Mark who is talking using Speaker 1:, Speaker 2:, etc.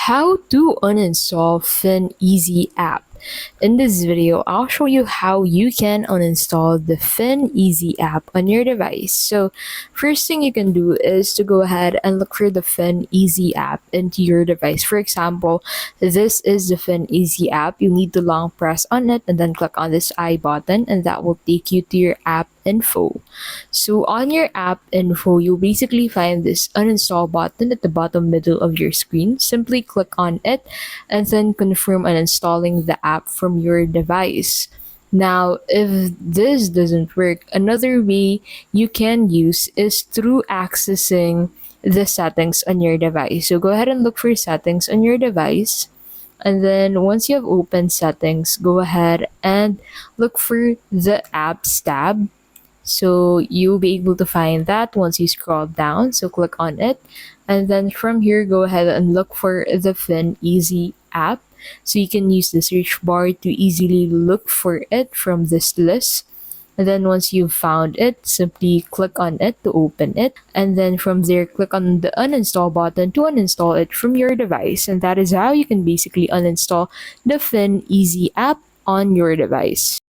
Speaker 1: how to uninstall FinEasy app. In this video, I'll show you how you can uninstall the FinEasy app on your device. So first thing you can do is to go ahead and look for the FinEasy app into your device. For example, this is the FinEasy app. You need to long press on it and then click on this I button, and that will take you to your app info. So on your app info, you'll basically find this uninstall button at the bottom middle of your screen. Simply click on it and then confirm uninstalling the app from your device. Now, if this doesn't work, another way you can use is through accessing the settings on your device. So go ahead and look for settings on your device. And then once you have opened settings, go ahead and look for the apps tab. So you'll be able to find that once you scroll down. So click on it. And then from here, go ahead and look for the FinEasy app. So you can use the search bar to easily look for it from this list. And then once you've found it, simply click on it to open it. And then from there, click on the uninstall button to uninstall it from your device. And that is how you can basically uninstall the FinEasy app on your device.